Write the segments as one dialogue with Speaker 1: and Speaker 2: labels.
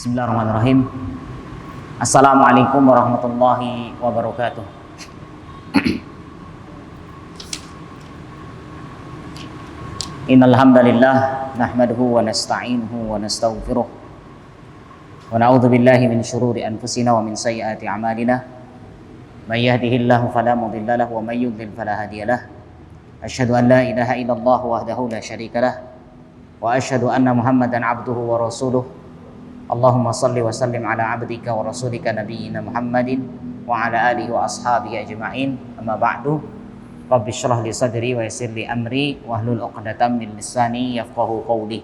Speaker 1: Bismillahirrahmanirrahim. Assalamualaikum warahmatullahi wabarakatuh. Innal hamdalillah nahmaduhu wa nasta'inuhu wa nastaghfiruh wa na'udzu billahi min syururi anfusina wa min sayyiati a'malina. May yahdihillahu fala mudilla lahu wa may yudlil fala hadiyalah. Asyhadu an la ilaha illallah wahdahu la syarikalah wa asyhadu anna Muhammadan abduhu wa rasuluh. Allahumma salli wa sallim ala abdika wa rasulika nabiyyina Muhammadin wa ala alihi wa ashabihi ajma'in. Amma ba'du. Rabbi shrah li sadri wa yassir li amri wahlul 'uqdatam min lisani yafqahu qawli.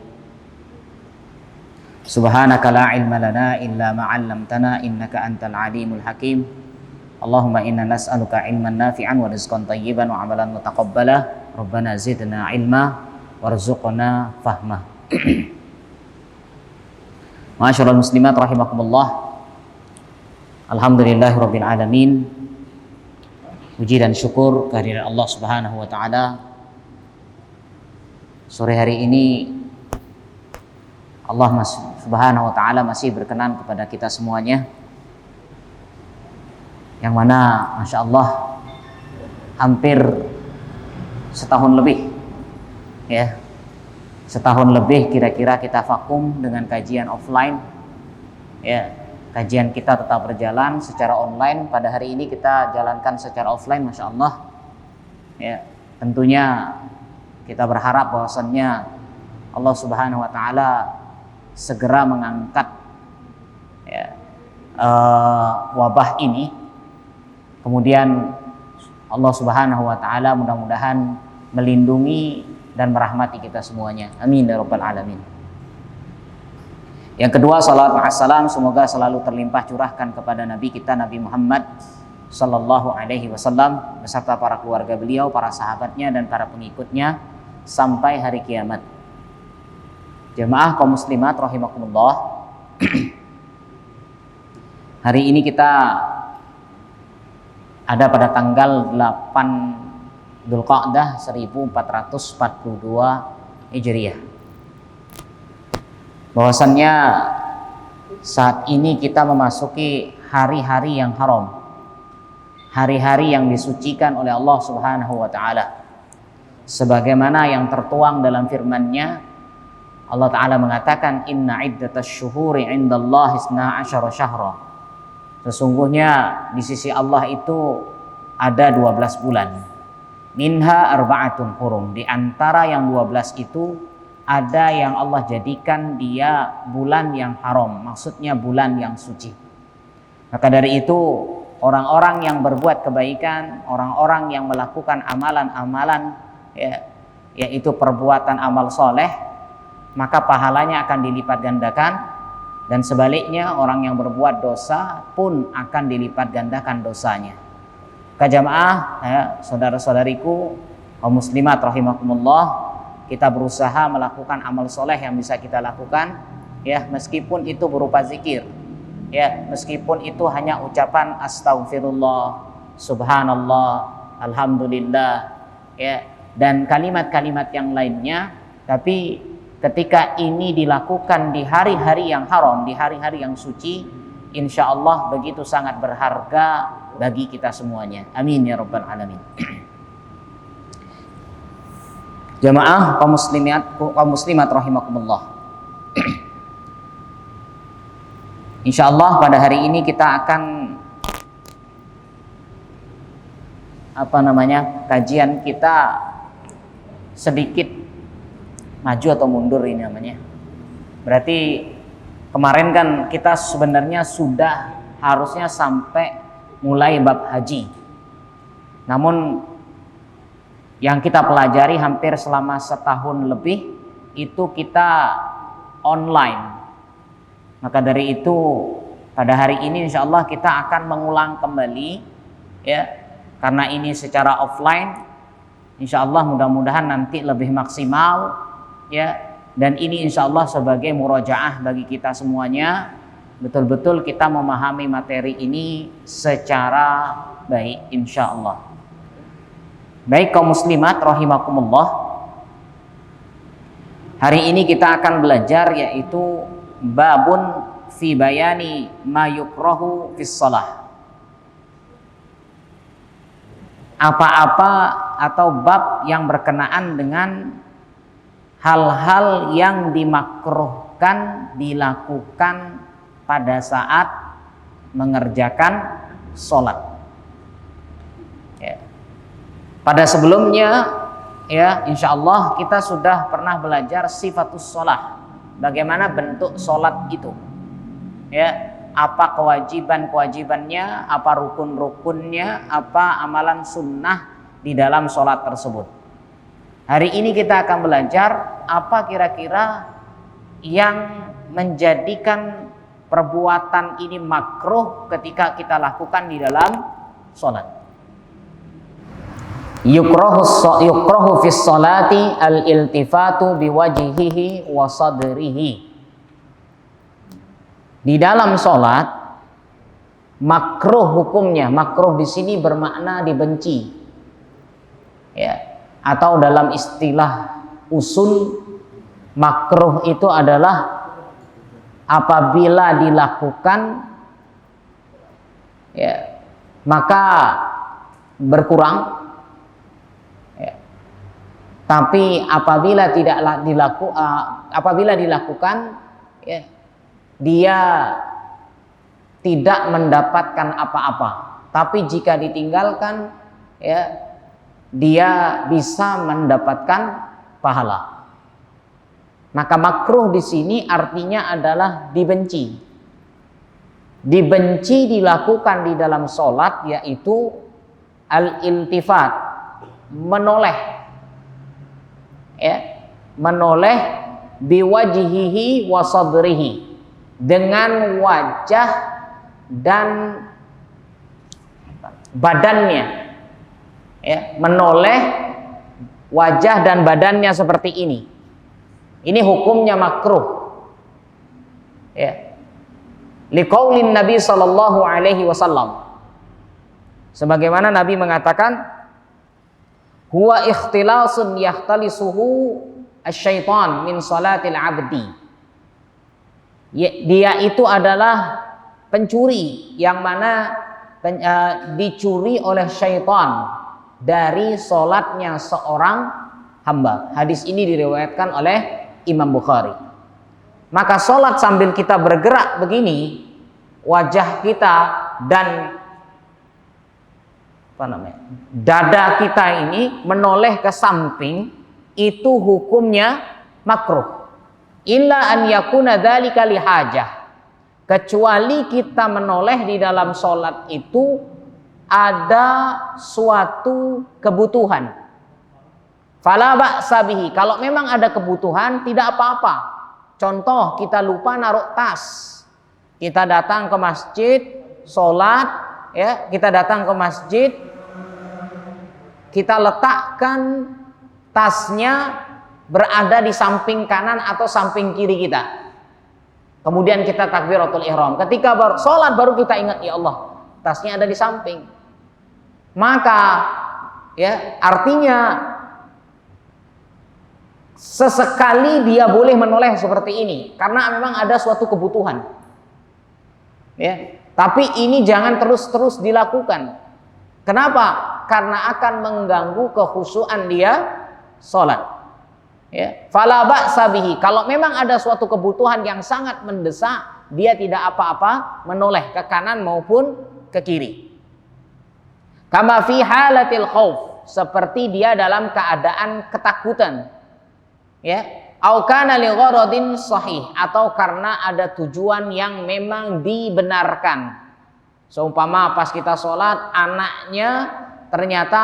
Speaker 1: Subhanaka la ilma lana illa ma 'allamtana innaka antal alimul hakim. Allahumma inna nas'aluka ilman nafi'an wa rizqan thayyiban wa 'amalan mutaqabbala. Rabbana zidna ilma warzuqna fahma. Ma'asyiral muslimat rahimakumullah. Alhamdulillahirabbil alamin. Puji dan syukur kehadirat Allah Subhanahu wa taala. Sore hari ini Allah Subhanahu wa taala masih berkenan kepada kita semuanya, yang mana Masya Allah hampir setahun lebih, ya, setahun lebih kira-kira kita vakum dengan kajian offline, ya. Kajian kita tetap berjalan secara online. Pada hari ini kita jalankan secara offline, Masya Allah, ya. Tentunya kita berharap bahwasannya Allah Subhanahu wa taala segera mengangkat, ya, wabah ini. Kemudian Allah Subhanahu wa taala mudah-mudahan melindungi dan merahmati kita semuanya. Amin ya rabbal alamin. Yang kedua, salawat ma'assalam semoga selalu terlimpah curahkan kepada Nabi kita Nabi Muhammad sallallahu alaihi wasallam beserta para keluarga beliau, para sahabatnya dan para pengikutnya sampai hari kiamat. Jemaah kaum muslimat rahimakumullah. Hari ini kita ada pada tanggal 8 Dzulqa'dah 1442 Hijriah. Bahwasannya saat ini kita memasuki hari-hari yang haram, hari-hari yang disucikan oleh Allah Subhanahu wa taala. Sebagaimana yang tertuang dalam firman-Nya, Allah taala mengatakan inna iddatasy syuhuri 'indallahi 12 syahra. Sesungguhnya di sisi Allah itu ada 12 bulan. Minha arba'atun hurum. Di antara yang 12 itu ada yang Allah jadikan dia bulan yang haram, maksudnya bulan yang suci. Maka dari itu orang-orang yang berbuat kebaikan, orang-orang yang melakukan amalan-amalan, ya, yaitu perbuatan amal soleh, maka pahalanya akan dilipat gandakan. Dan sebaliknya orang yang berbuat dosa pun akan dilipat gandakan dosanya. Jamaah, ya, saudara-saudariku kaum muslimat rahimakumullah, kita berusaha melakukan amal soleh yang bisa kita lakukan, ya, meskipun itu berupa zikir, ya, meskipun itu hanya ucapan astaghfirullah, subhanallah, alhamdulillah, ya, dan kalimat-kalimat yang lainnya. Tapi ketika ini dilakukan di hari-hari yang haram, di hari-hari yang suci, insya Allah begitu sangat berharga bagi kita semuanya. Amin ya rabbal alamin. Jamaah kaum muslimat rahimakumullah. Insyaallah pada hari ini kita akan kajian kita sedikit maju atau mundur ini namanya. Berarti kemarin kan kita sebenarnya sudah harusnya sampai mulai bab haji. Namun yang kita pelajari hampir selama setahun lebih itu kita online. Maka dari itu pada hari ini insya Allah kita akan mengulang kembali, ya, karena ini secara offline. Insya Allah mudah-mudahan nanti lebih maksimal, ya, dan ini insya Allah sebagai murojaah bagi kita semuanya, betul-betul kita memahami materi ini secara baik insya Allah. Baik kaum muslimat rahimakumullah, hari ini kita akan belajar yaitu babun fi bayani ma yukrahu fis shalah. Apa-apa atau bab yang berkenaan dengan hal-hal yang dimakruhkan dilakukan pada saat mengerjakan sholat. Ya. Pada sebelumnya, ya, insya Allah kita sudah pernah belajar sifatus sholat, bagaimana bentuk sholat itu, ya, apa kewajiban-kewajibannya, apa rukun-rukunnya, apa amalan sunnah di dalam sholat tersebut. Hari ini kita akan belajar apa kira-kira yang menjadikan perbuatan ini makruh ketika kita lakukan di dalam sholat. Yukrahu fis sholati al-iltifatu biwajhihi wa sadrihi. Di dalam sholat makruh hukumnya, makruh di sini bermakna dibenci, ya, atau dalam istilah usul makruh itu adalah apabila dilakukan, ya, maka berkurang, ya. Tapi apabila apabila dilakukan, ya, dia tidak mendapatkan apa-apa. Tapi jika ditinggalkan, ya, dia bisa mendapatkan pahala. Maka makruh di sini artinya adalah dibenci. Dibenci dilakukan di dalam sholat, yaitu al-iltifat, menoleh, ya, menoleh biwajhihi wa sadrihi, dengan wajah dan badannya, ya, menoleh wajah dan badannya seperti ini. Ini hukumnya makruh, ya, liqaulin Nabi sallallahu alaihi wasallam, sebagaimana Nabi mengatakan, huwa ikhtilasun yahtalisuhu asy-syaitan min salatil abdi. Dia itu adalah pencuri yang mana dicuri oleh syaitan dari sholatnya seorang hamba. Hadis ini diriwayatkan oleh Imam Bukhari. Maka sholat sambil kita bergerak begini, wajah kita dan dada kita ini menoleh ke samping, itu hukumnya makruh. Illa an yakuna dzalika lihajah, kecuali kita menoleh di dalam sholat itu ada suatu kebutuhan. Fala ba'sa bihi, kalau memang ada kebutuhan tidak apa-apa. Contoh, kita lupa naruh tas, kita datang ke masjid sholat, ya, kita datang ke masjid, kita letakkan tasnya berada di samping kanan atau samping kiri kita. Kemudian kita takbiratul ihram. Ketika sholat baru kita ingat, ya Allah, tasnya ada di samping. Maka, ya, artinya sesekali dia boleh menoleh seperti ini karena memang ada suatu kebutuhan. Ya, tapi ini jangan terus-terus dilakukan. Kenapa? Karena akan mengganggu kekhusyuan dia sholat. Ya, fala ba'sa bihi, kalau memang ada suatu kebutuhan yang sangat mendesak, dia tidak apa-apa menoleh ke kanan maupun ke kiri. Kama fi halatil khauf, seperti dia dalam keadaan ketakutan, ya, au kana li gharadin sahih, atau karena ada tujuan yang memang dibenarkan. Seumpama pas kita sholat, anaknya ternyata,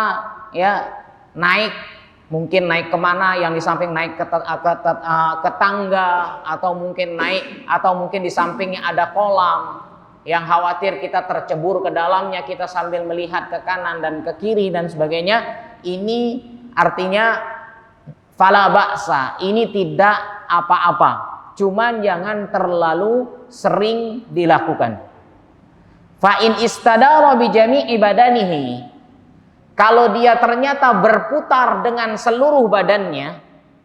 Speaker 1: ya, mungkin naik kemana, yang di samping naik ke tangga, atau mungkin di sampingnya ada kolam, yang khawatir kita tercebur ke dalamnya, kita sambil melihat ke kanan dan ke kiri dan sebagainya. Ini artinya fala ba'sa, ini tidak apa-apa, cuman jangan terlalu sering dilakukan. Fa in istadara bi jami'i badanihi, kalau dia ternyata berputar dengan seluruh badannya,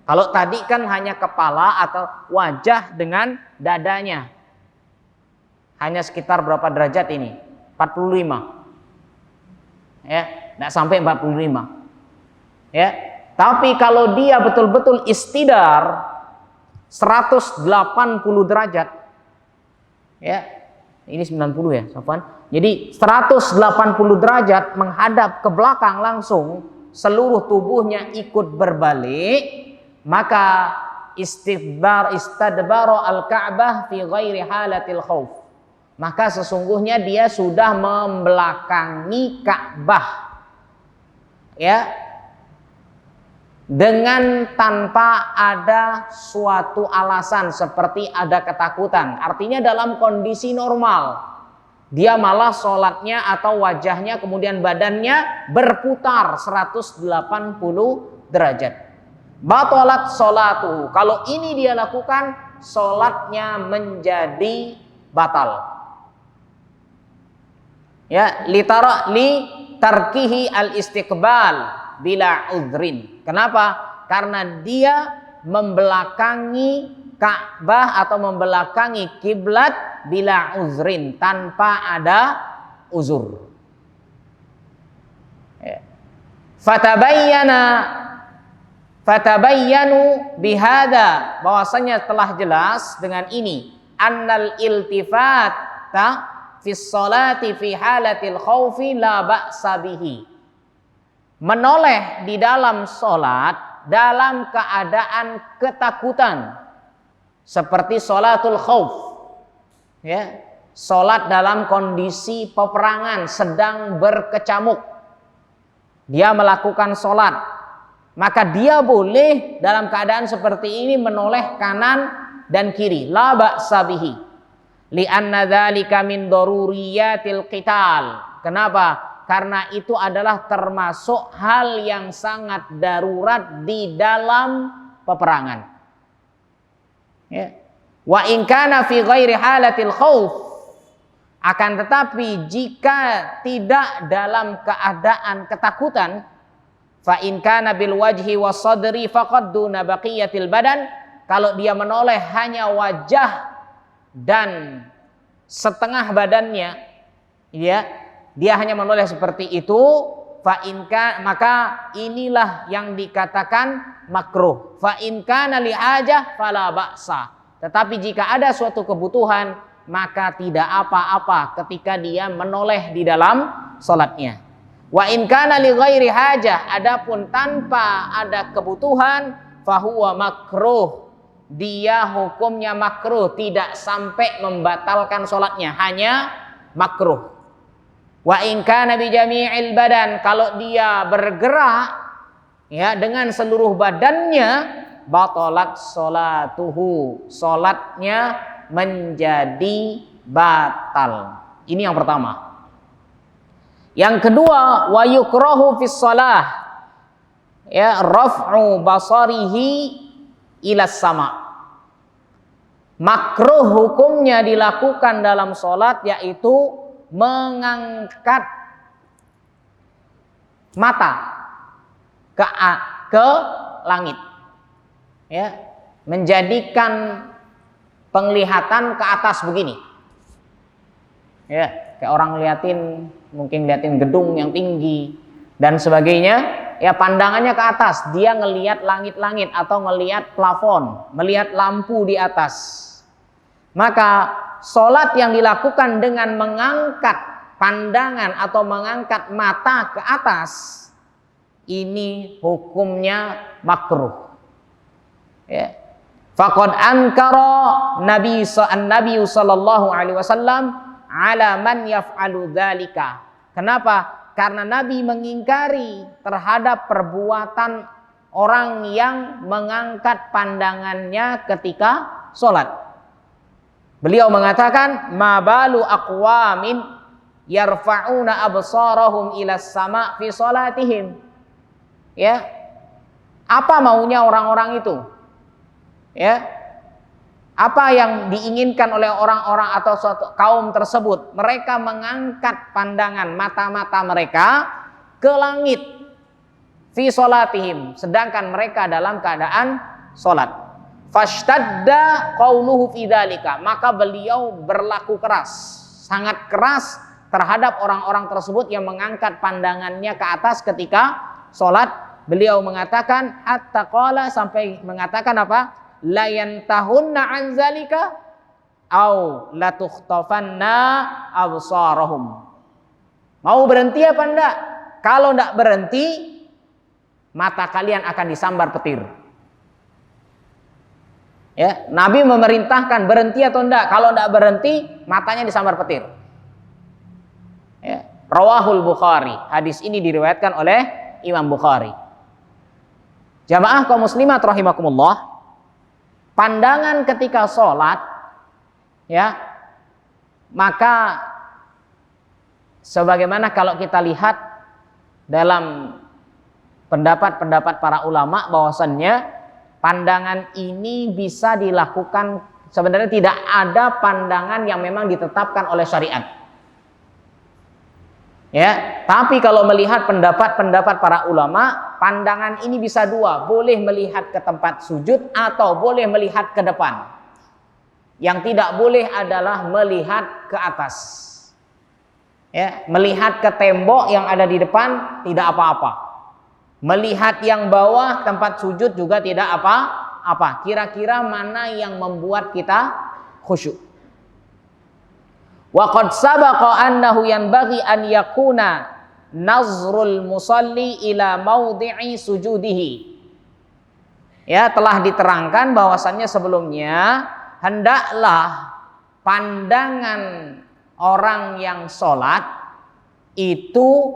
Speaker 1: kalau tadi kan hanya kepala atau wajah dengan dadanya, hanya sekitar berapa derajat ini? 45. Ya, enggak sampai 45. Ya. Tapi kalau dia betul-betul istidar 180 derajat. Ya. Ini 90 ya, Safwan. Jadi 180 derajat menghadap ke belakang langsung, seluruh tubuhnya ikut berbalik, maka istadbara al-Ka'bah fi ghairi halatil khauf. Maka sesungguhnya dia sudah membelakangi Ka'bah. Ya. Dengan tanpa ada suatu alasan seperti ada ketakutan. Artinya dalam kondisi normal, dia malah sholatnya atau wajahnya kemudian badannya berputar 180 derajat. Batalat sholatuhu. Kalau ini dia lakukan, sholatnya menjadi batal. Ya, li tarkihi al-istiqbal bila udhrin. Kenapa? Karena dia membelakangi Ka'bah atau membelakangi kiblat bila uzrin, tanpa ada uzur. Ya. Fatabayyanu bihada, bahwasanya telah jelas dengan ini, annal iltifata fi sholati fi halatil khaufi la ba'sa bihi. Menoleh di dalam sholat dalam keadaan ketakutan, seperti sholatul khauf, ya, sholat dalam kondisi peperangan sedang berkecamuk, dia melakukan sholat, maka dia boleh dalam keadaan seperti ini menoleh kanan dan kiri, la ba'sa bihi, li'anna dzalika min daruriyatil qital. Kenapa? Karena itu adalah termasuk hal yang sangat darurat di dalam peperangan. Ya. Wa in kana fi ghairi halatil khauf, akan tetapi jika tidak dalam keadaan ketakutan, fa in kana bil wajhi was sadri faqad duna baqiyatil badan, kalau dia menoleh hanya wajah dan setengah badannya, ya, dia hanya menoleh seperti itu, fa inka, maka inilah yang dikatakan makruh. Fa in kana li hajah fala ba'sa. Tetapi jika ada suatu kebutuhan, maka tidak apa-apa ketika dia menoleh di dalam salatnya. Wa in kana li ghairi hajah, adapun tanpa ada kebutuhan, fahuwa makruh. Dia hukumnya makruh, tidak sampai membatalkan salatnya, hanya makruh. Wa in kana bi jami'il badan, kalau dia bergerak ya dengan seluruh badannya, batalat sholatuhu, salatnya menjadi batal. Ini yang pertama. Yang kedua, wa yukrahu fis shalah, ya, raf'u basarihi ila sama. Makruh hukumnya dilakukan dalam salat, yaitu mengangkat mata ke langit, ya, menjadikan penglihatan ke atas begini, ya, kayak orang mungkin ngeliatin gedung yang tinggi dan sebagainya, ya, pandangannya ke atas, dia ngelihat langit-langit atau ngelihat plafon, melihat lampu di atas. Maka sholat yang dilakukan dengan mengangkat pandangan atau mengangkat mata ke atas, ini hukumnya makruh. Ya. Faqad ankara Nabi sallallahu alaihi wasallam ala man yaf'alu dzalika. Kenapa? Karena Nabi mengingkari terhadap perbuatan orang yang mengangkat pandangannya ketika sholat. Beliau mengatakan, ma balu aqwamin yarfa'una absarahum ila sama' fi salatihim. Ya. Apa maunya orang-orang itu? Ya. Apa yang diinginkan oleh orang-orang atau suatu kaum tersebut? Mereka mengangkat pandangan mata-mata mereka ke langit fi salatihim, sedangkan mereka dalam keadaan salat. Fashtadda qauluhu fi dzalika, maka beliau berlaku keras, sangat keras terhadap orang-orang tersebut yang mengangkat pandangannya ke atas ketika salat. Beliau mengatakan hatta qala, sampai mengatakan apa? La yantahunna an zalika au la tukhtafanna absarahum. Mau berhenti apa enggak? Kalau enggak berhenti, mata kalian akan disambar petir. Ya, Nabi memerintahkan berhenti atau enggak? Kalau enggak berhenti, matanya disambar petir. Ya, Rawahul Bukhari. Hadis ini diriwayatkan oleh Imam Bukhari. Jamaah kaum muslimat rahimakumullah, pandangan ketika sholat, ya, maka sebagaimana kalau kita lihat dalam pendapat-pendapat para ulama bahwasannya pandangan ini bisa dilakukan, sebenarnya tidak ada pandangan yang memang ditetapkan oleh syariat. Ya, tapi kalau melihat pendapat-pendapat para ulama, pandangan ini bisa dua, boleh melihat ke tempat sujud atau boleh melihat ke depan. Yang tidak boleh adalah melihat ke atas. Ya, melihat ke tembok yang ada di depan tidak apa-apa. Melihat yang bawah tempat sujud juga tidak apa-apa. Kira-kira mana yang membuat kita khusyuk? Wa qad sabaqa annahu yanbaghi an yakuna nazrul musalli ila maudhi'i sujudihi. Ya, telah diterangkan bahwasannya sebelumnya hendaklah pandangan orang yang sholat itu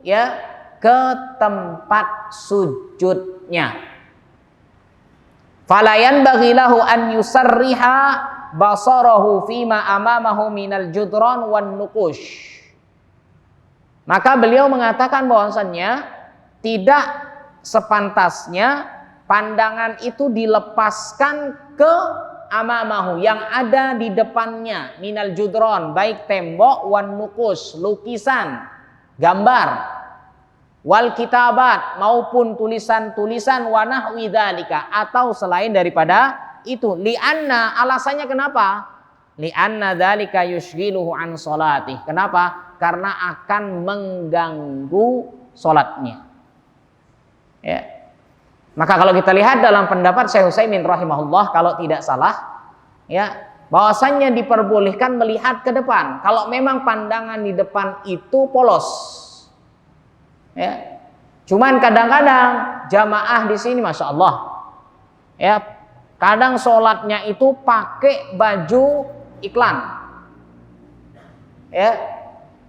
Speaker 1: ya ke tempat sujudnya. Falayan bagilahu an yusarriha basarahu fima amamahu minal judran wan nukush. Maka beliau mengatakan bahwasannya tidak sepantasnya pandangan itu dilepaskan ke amamahu, yang ada di depannya, minal judran, baik tembok, wan nukush, lukisan, gambar, wal kitabat, maupun tulisan-tulisan, wa nahwi dzalika, atau selain daripada itu. Li'anna, alasannya kenapa? Li'anna dzalika yushghiluhu an sholati. Kenapa? Karena akan mengganggu sholatnya. Ya. Maka kalau kita lihat dalam pendapat Syekh Utsaimin rahimahullah, kalau tidak salah, ya, bahwasannya diperbolehkan melihat ke depan kalau memang pandangan di depan itu polos. Ya. Cuman kadang-kadang jamaah di sini masya Allah, ya, kadang sholatnya itu pakai baju iklan, ya,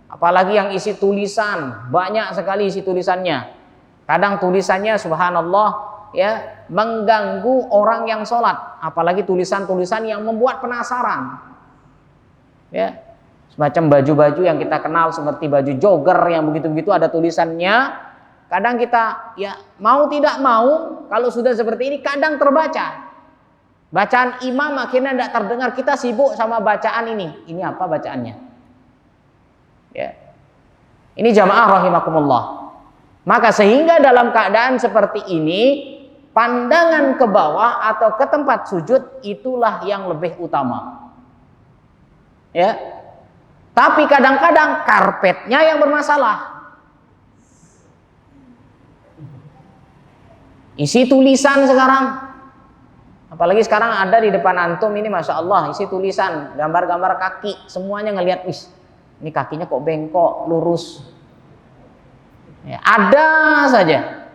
Speaker 1: apalagi yang isi tulisan, banyak sekali isi tulisannya. Kadang tulisannya subhanallah, ya, mengganggu orang yang sholat, apalagi tulisan-tulisan yang membuat penasaran, ya. Semacam baju-baju yang kita kenal seperti baju jogger yang begitu-begitu ada tulisannya. Kadang kita ya mau tidak mau, kalau sudah seperti ini kadang terbaca. Bacaan imam akhirnya tidak terdengar, kita sibuk sama bacaan ini. Ini apa bacaannya? Ya. Ini jamaah rahimakumullah. Maka sehingga dalam keadaan seperti ini, pandangan ke bawah atau ke tempat sujud itulah yang lebih utama. Ya. Tapi kadang-kadang karpetnya yang bermasalah. Isi tulisan sekarang. Apalagi sekarang ada di depan antum ini masya Allah, isi tulisan, gambar-gambar kaki, semuanya ngelihat, wis, ini kakinya kok bengkok, lurus. Ya, ada saja.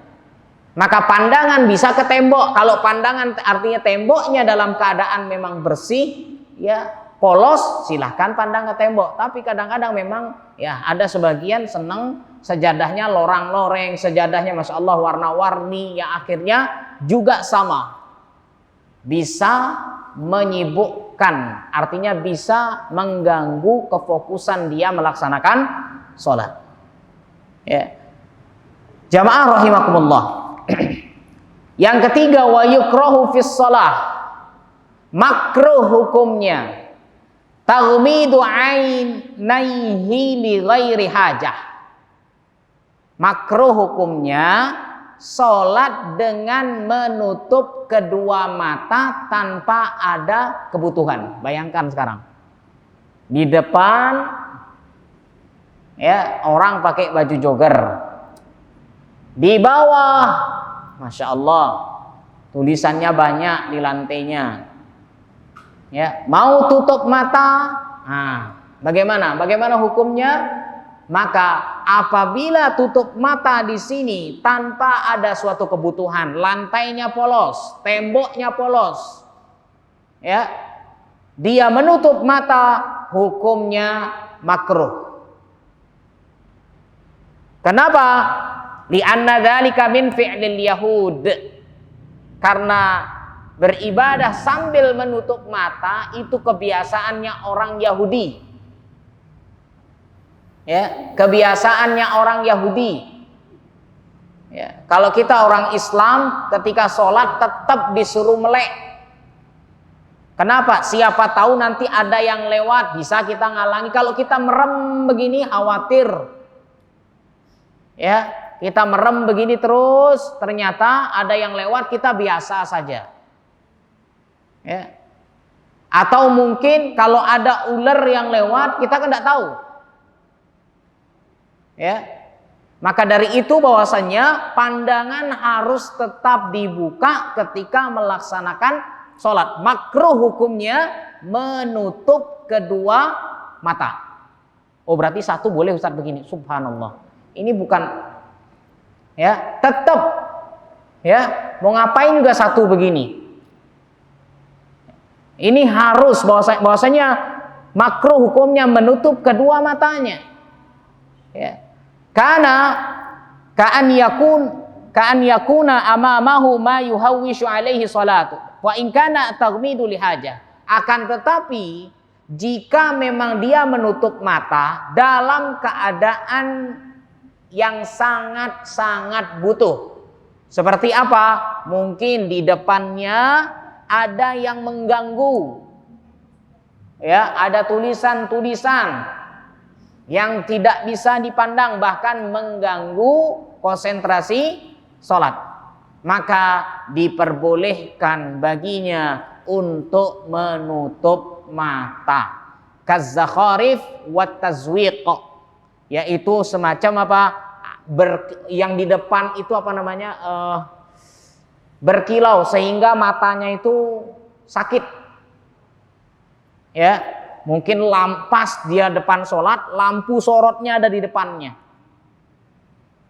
Speaker 1: Maka pandangan bisa ke tembok. Kalau pandangan artinya temboknya dalam keadaan memang bersih, ya, polos, silahkan pandang ke tembok. Tapi kadang-kadang memang ya ada sebagian seneng sejadahnya lorang-loreng, sejadahnya masya Allah warna-warni, yang akhirnya juga sama, bisa menyibukkan, artinya bisa mengganggu kefokusan dia melaksanakan sholat. Ya. Jamaah rahimakumullah. Yang ketiga, wa yukrahu fis shalah, makruh hukumnya taghmidu ainaihi li ghairi hajah. Makruh hukumnya sholat dengan menutup kedua mata tanpa ada kebutuhan. Bayangkan sekarang, di depan ya orang pakai baju jogger, di bawah Masya Allah tulisannya banyak di lantainya, ya mau tutup mata. Nah, bagaimana hukumnya? Maka apabila tutup mata di sini tanpa ada suatu kebutuhan, lantainya polos, temboknya polos, ya, dia menutup mata, hukumnya makruh. Kenapa? Li'anna dzalika min fi'lil yahud. Karena beribadah sambil menutup mata itu kebiasaannya orang Yahudi. Ya, kebiasaannya orang Yahudi. Ya, kalau kita orang Islam ketika sholat tetap disuruh melek. Kenapa? Siapa tahu nanti ada yang lewat, bisa kita ngalangi. Kalau kita merem begini khawatir. Ya, kita merem begini terus, ternyata ada yang lewat, kita biasa saja. Ya. Atau mungkin kalau ada ular yang lewat, kita kan tidak tahu. Ya, maka dari itu bahwasanya pandangan harus tetap dibuka ketika melaksanakan sholat. Makruh hukumnya menutup kedua mata. Oh berarti satu boleh Ustaz begini. Subhanallah. Ini bukan, ya tetap, ya mau ngapain juga satu begini. Ini harus bahwasanya makruh hukumnya menutup kedua matanya. Ya. Karena ka'an yakuna amamahu ma yuhawwishu alaihi salatu wa in kana taghmidu lihaja. Akan tetapi jika memang dia menutup mata dalam keadaan yang sangat-sangat butuh. Seperti apa? Mungkin di depannya ada yang mengganggu. Ya, ada tulisan-tulisan yang tidak bisa dipandang, bahkan mengganggu konsentrasi sholat, maka diperbolehkan baginya untuk menutup mata. Kazzakharif wat tazwiq, yaitu semacam apa? Yang di depan itu apa namanya? Berkilau sehingga matanya itu sakit. Ya. Mungkin lampas dia depan sholat, lampu sorotnya ada di depannya.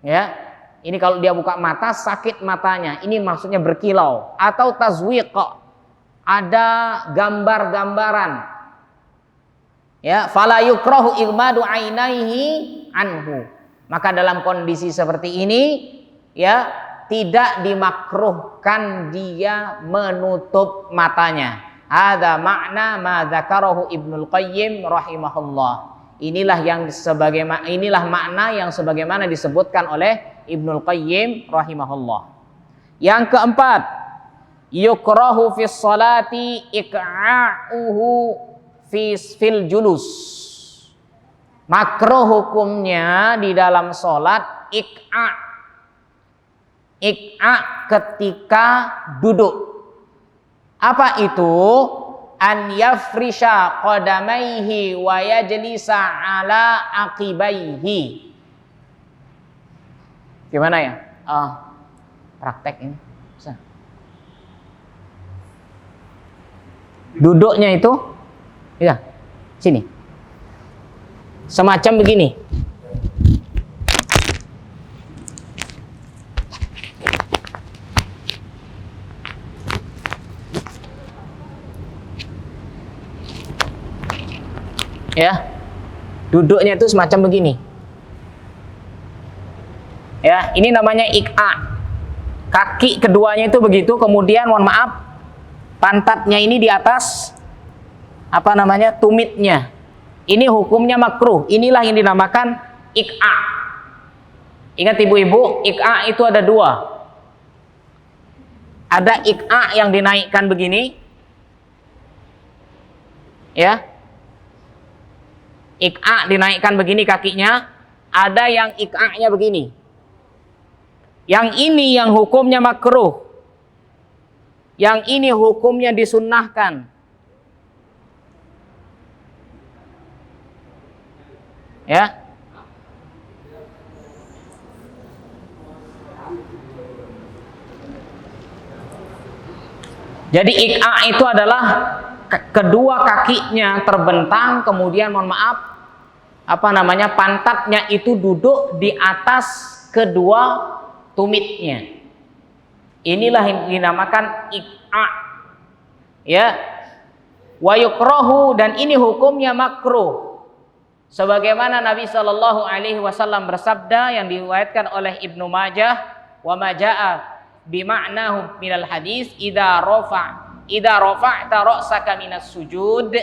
Speaker 1: Ya, ini kalau dia buka mata sakit matanya. Ini maksudnya berkilau. Atau tazwiq, ada gambar-gambaran. Ya, fala yukrahu ilmadu ainaihi anhu. Maka dalam kondisi seperti ini, ya tidak dimakruhkan dia menutup matanya. Ada makna ma dzakarahu Ibnul Qayyim rahimahullah. Inilah makna yang sebagaimana disebutkan oleh Ibnul Qayyim rahimahullah. Yang keempat, yukrahu fis salati iqa'uhu fil julus. Makruh hukumnya di dalam salat iqa ketika duduk. Apa itu? An yafrisha qadamaihi wa yajlisa ala aqibaihi. Gimana ya? Praktek ini. Bisa. Duduknya itu, ya, sini. Semacam begini. Ya, duduknya itu semacam begini. Ya, ini namanya iqa. Kaki keduanya itu begitu, kemudian mohon maaf, pantatnya ini di atas apa namanya? Tumitnya. Ini hukumnya makruh. Inilah yang dinamakan iqa. Ingat ibu-ibu, iqa itu ada dua. Ada iqa yang dinaikkan begini. Ya. Iqa dinaikkan begini kakinya, ada yang iqa-nya begini. Yang ini yang hukumnya makruh. Yang ini hukumnya disunnahkan. Ya. Jadi ik'a itu adalah kedua kakinya terbentang, kemudian mohon maaf pantatnya itu duduk di atas kedua tumitnya. Inilah yang dinamakan ik'a. Ya. Wa yukrahu, dan ini hukumnya makruh. Sebagaimana Nabi Shallallahu alaihi wasallam bersabda yang diriwayatkan oleh Ibnu Majah, wa ma jaa bima'nahu minal hadis idza rafa'ta ra'saka minas sujud,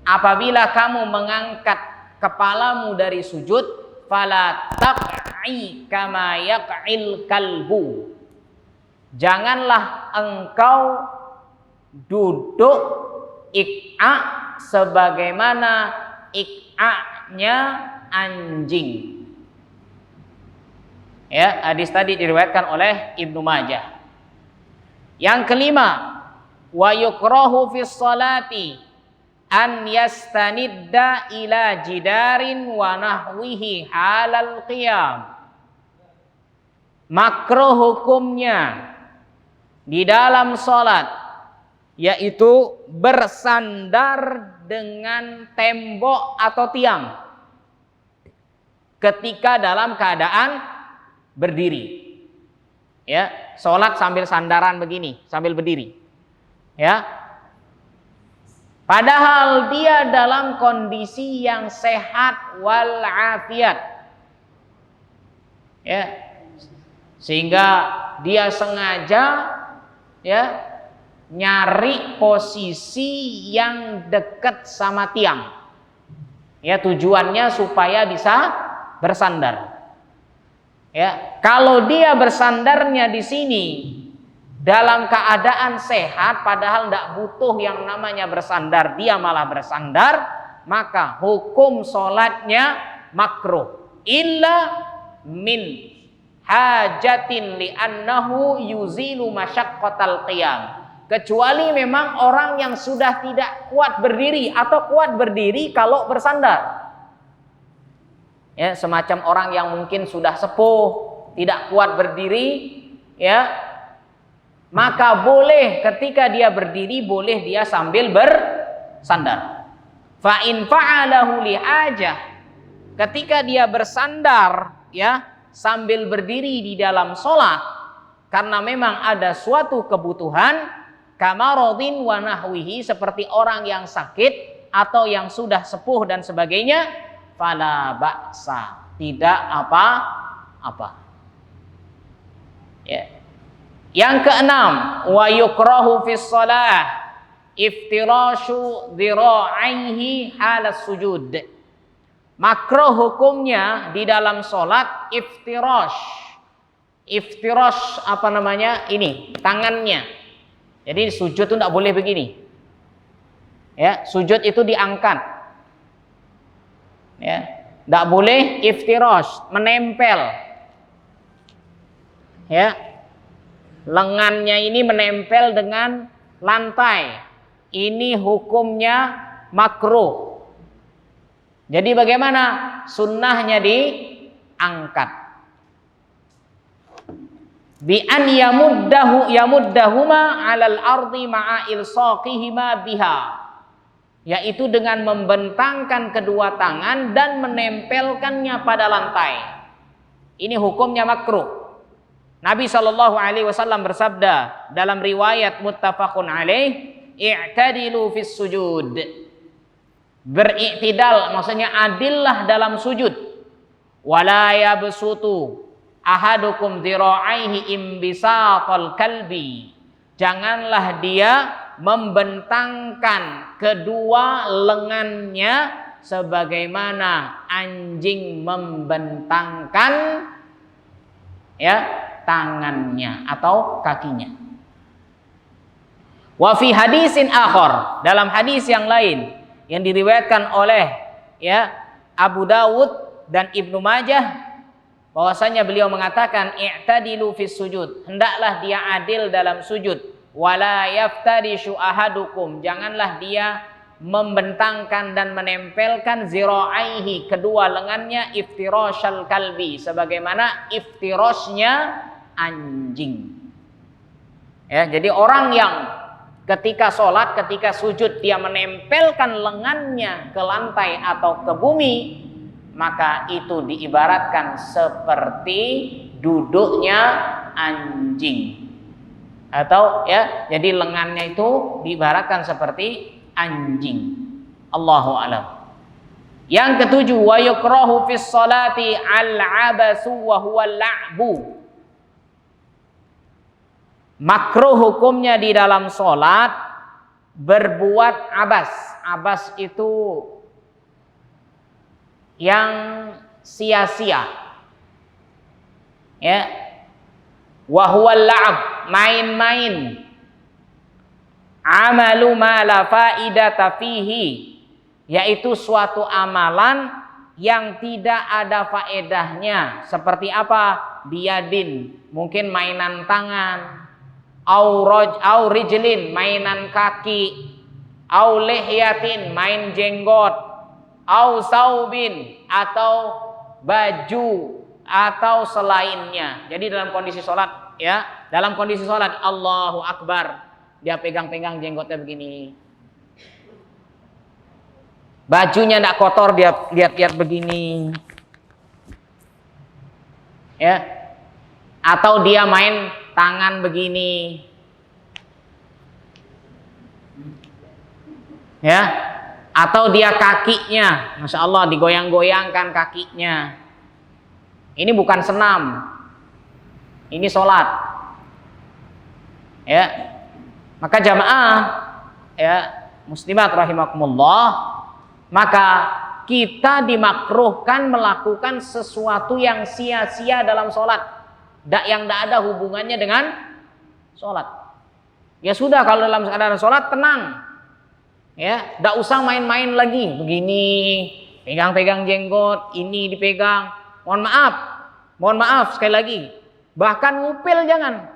Speaker 1: apabila kamu mengangkat kepalamu dari sujud, fala taq'i kama yaq'il kalbu, janganlah engkau duduk ik'a sebagaimana ik'a'nya anjing. Ya, hadis tadi diriwayatkan oleh Ibnu Majah. Yang kelima, wa yukrahu fis salati an yastanidda ila jidarin wa nahwihi halal qiyam. Makruh hukumnya di dalam salat yaitu bersandar dengan tembok atau tiang ketika dalam keadaan berdiri. Ya, salat sambil sandaran begini, sambil berdiri. Ya. Padahal dia dalam kondisi yang sehat wal afiat. Ya. Sehingga dia sengaja ya nyari posisi yang dekat sama tiang. Ya, tujuannya supaya bisa bersandar. Ya, kalau dia bersandarnya di sini dalam keadaan sehat, padahal tidak butuh yang namanya bersandar, dia malah bersandar, maka hukum sholatnya makruh. Illa min hajatin li'annahu yuzilu masyaqqatal qiyam. Kecuali memang orang yang sudah tidak kuat berdiri atau kuat berdiri kalau bersandar. Ya, semacam orang yang mungkin sudah sepuh, tidak kuat berdiri, ya, maka boleh ketika dia berdiri, boleh dia sambil bersandar. Fa in fa'alahu li hajah, ketika dia bersandar, ya, sambil berdiri di dalam sholat, karena memang ada suatu kebutuhan, kamarodin wa nahwihi, seperti orang yang sakit atau yang sudah sepuh dan sebagainya, fala ba'sa, tidak apa-apa. Ya. Yang keenam, wa yukrahu fis shalah iftirashu dhira'aihi halas sujud. Makruh hukumnya di dalam salat iftirash. Iftirash ini, tangannya. Jadi sujud itu tidak boleh begini. Ya, sujud itu diangkat. Ya, tidak boleh iftirash, menempel. Ya, lengannya ini menempel dengan lantai. Ini hukumnya makruh. Jadi bagaimana? Sunnahnya diangkat. Bi an yamuddahuma 'alal ardi ma'a ilsaqihima biha. Yaitu dengan membentangkan kedua tangan dan menempelkannya pada lantai. Ini hukumnya makruh. Nabi Shallallahu alaihi wasallam bersabda dalam riwayat muttafaqun alaih, i'tadilu fis sujud. Beriktidal, maksudnya adillah dalam sujud. Wala yabsutu ahadukum dhira'aihi imbisatal kalbi. Janganlah dia membentangkan kedua lengannya sebagaimana anjing membentangkan ya tangannya atau kakinya. Wa fi hadisin akhar, dalam hadis yang lain yang diriwayatkan oleh ya Abu Dawud dan Ibnu Majah, bahwasanya beliau mengatakan i'tadilu fis sujud, hendaklah dia adil dalam sujud, wala yaftarishu ahadukum, janganlah dia membentangkan dan menempelkan zira'aihi, kedua lengannya, iftirashal kalbi, sebagaimana iftirashnya anjing. Ya, jadi orang yang ketika sholat, ketika sujud dia menempelkan lengannya ke lantai atau ke bumi, maka itu diibaratkan seperti duduknya anjing. Atau ya, jadi lengannya itu diibaratkan seperti anjing. Allahu a'lam. Yang ketujuh, wa yukrahu fis salati al-abasu wa huwa al-la'bu. Makruh hukumnya di dalam sholat berbuat abas. Abas itu yang sia-sia, ya. Wa huwa al-la'b, main-main. Amalu ma la faidata fihi, yaitu suatu amalan yang tidak ada faedahnya. Seperti apa? Biyadin, mungkin mainan tangan, au rijlin, mainan kaki, au lihyatin, main jenggot, au saubin, atau baju, atau selainnya. Jadi dalam kondisi sholat, ya, dalam kondisi sholat Allahu Akbar, dia pegang-pegang jenggotnya begini, bajunya tidak kotor, dia lihat-lihat begini, ya, atau dia main tangan begini, ya, atau dia kakinya, masya Allah, digoyang-goyangkan kakinya. Ini bukan senam, ini sholat, ya. Maka jamaah, ya, muslimat rahimakumullah, maka kita dimakruhkan melakukan sesuatu yang sia-sia dalam sholat, yang tidak ada hubungannya dengan sholat. Ya sudah, kalau dalam keadaan sholat tenang, ya, tidak usah main-main lagi, begini, pegang-pegang jenggot, ini dipegang. Mohon maaf sekali lagi, bahkan ngupil jangan.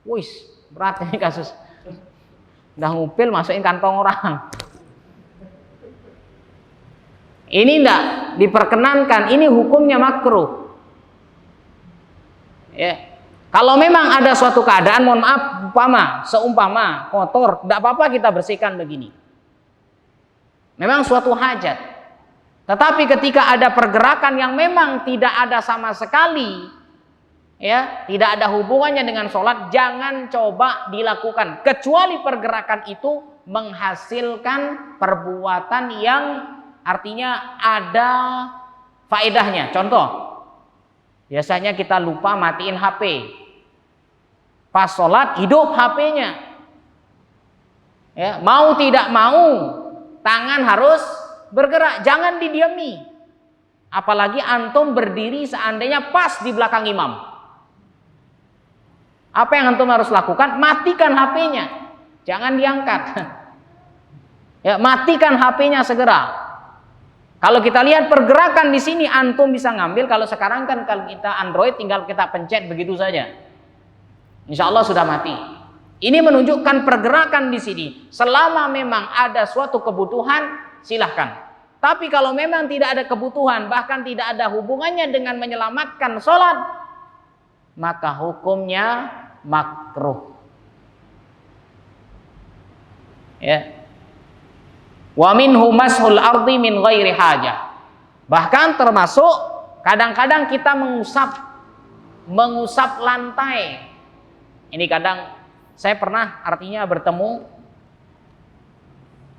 Speaker 1: Wis, berat ini kasus. Udah ngupil masukin kantong orang. Ini tidak diperkenankan, ini hukumnya makruh. Ya. Kalau memang ada suatu keadaan, mohon maaf, seumpama kotor, tidak apa-apa kita bersihkan begini. Memang suatu hajat. Tetapi ketika ada pergerakan yang memang tidak ada sama sekali, ya, tidak ada hubungannya dengan sholat, jangan coba dilakukan, kecuali pergerakan itu menghasilkan perbuatan yang artinya ada faedahnya. Contoh, biasanya kita lupa matiin HP, pas sholat hidup HP-nya, ya, mau tidak mau tangan harus bergerak, jangan didiami. Apalagi antum berdiri seandainya pas di belakang imam. Apa yang antum harus lakukan? Matikan HP-nya, jangan diangkat. Ya, matikan HP-nya segera. Kalau kita lihat pergerakan di sini, antum bisa ngambil. Kalau sekarang kan kalau kita Android tinggal kita pencet begitu saja, insya Allah sudah mati. Ini menunjukkan pergerakan di sini. Selama memang ada suatu kebutuhan, silahkan. Tapi kalau memang tidak ada kebutuhan, bahkan tidak ada hubungannya dengan menyelamatkan sholat, maka hukumnya makruh. Ya. Wa minhu mashul ardi min ghairi hajah. Bahkan termasuk kadang-kadang kita mengusap lantai. Ini kadang saya pernah artinya bertemu,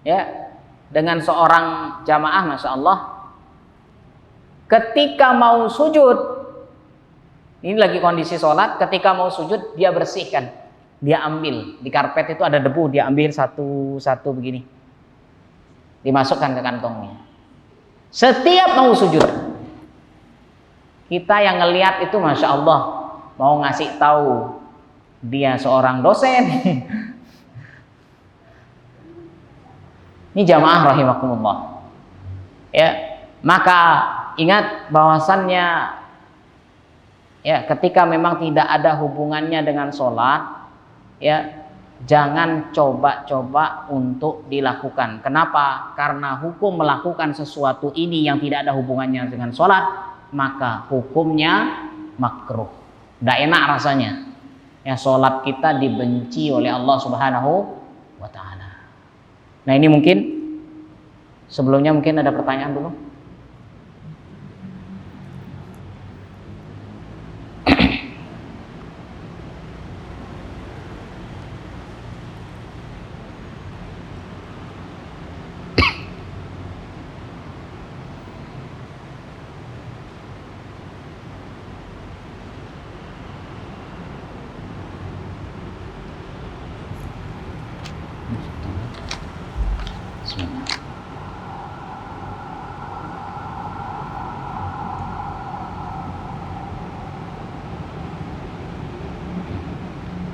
Speaker 1: ya, dengan seorang jamaah, masya Allah, ketika mau sujud, ini lagi kondisi sholat, ketika mau sujud dia bersihkan, dia ambil di karpet itu ada debu, dia ambil satu-satu begini, dimasukkan ke kantongnya. Setiap mau sujud, kita yang ngelihat itu masya Allah mau ngasih tahu dia seorang dosen. Ini jamaah rahimakumullah. Ya, maka ingat bahwasannya ya ketika memang tidak ada hubungannya dengan sholat, ya jangan coba-coba untuk dilakukan. Kenapa? Karena hukum melakukan sesuatu ini yang tidak ada hubungannya dengan sholat, maka hukumnya makruh. Tidak enak rasanya. Ya, sholat kita dibenci oleh Allah Subhanahu wa ta'ala. Nah, ini mungkin sebelumnya mungkin ada pertanyaan dulu.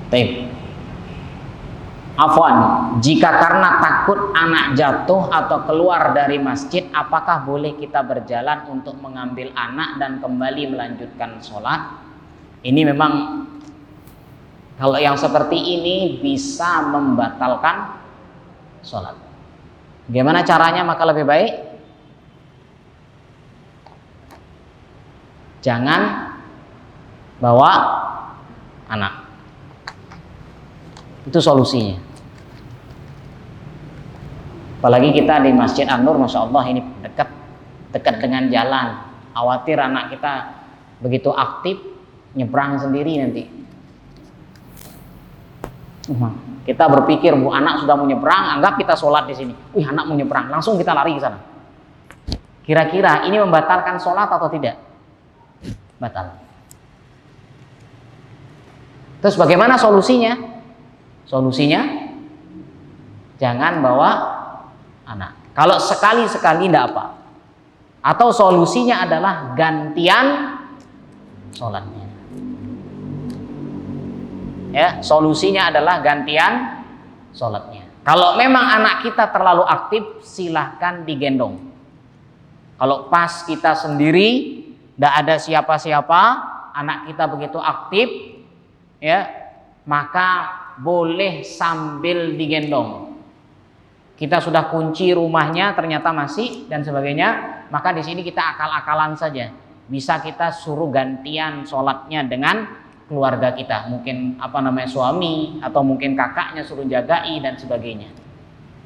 Speaker 1: Baik. Afwan, jika karena takut anak jatuh atau keluar dari masjid, apakah boleh kita berjalan untuk mengambil anak dan kembali melanjutkan sholat? Ini memang kalau yang seperti ini bisa membatalkan sholat. Bagaimana caranya? Maka lebih baik jangan bawa anak. Itu solusinya. Apalagi kita di Masjid An-Nur, Masya Allah ini dekat dengan jalan. Khawatir anak kita begitu aktif nyebrang sendiri nanti. Kita berpikir bu anak sudah mau nyebrang, anggap kita sholat di sini. Wih, anak mau nyebrang, langsung kita lari ke sana. Kira-kira ini membatalkan sholat atau tidak? Batal. Terus bagaimana solusinya? Solusinya jangan bawa anak. Kalau sekali-sekali tidak apa. Atau solusinya adalah gantian sholatnya. Ya, solusinya adalah gantian sholatnya. Kalau memang anak kita terlalu aktif, silahkan digendong. Kalau pas kita sendiri, tidak ada siapa-siapa, anak kita begitu aktif, ya, maka boleh sambil digendong. Kita sudah kunci rumahnya, ternyata masih dan sebagainya, maka di sini kita akal-akalan saja. Bisa kita suruh gantian sholatnya dengan keluarga kita, mungkin suami atau mungkin kakaknya suruh jagai dan sebagainya.